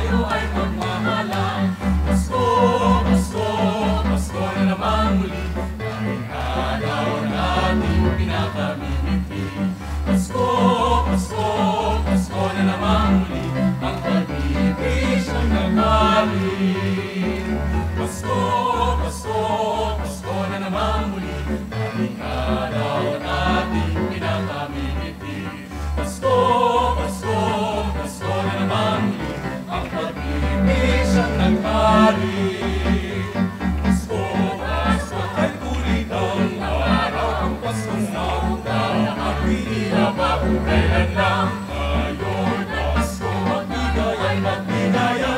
tayo ay magmamahalan. Pasko, Pasko, Pasko na naman muli, ang araw nating pinakamimiti. Pasko, Pasko, Pasko na naman muli, ang pag-ibig siyang naghalin. Pasko, Pasko, Pasko na naman muli, ang araw nating pinakamimiti. Pasko, Pasko, Pasko na naman muli, ang pag-ibig siyang naghalin. Pasko, Pasko, kahit ulit ang araw, ang Paskong naunang nakapila ba kung kailan lang. Ngayon, Pasko, magbigay ay magbigay.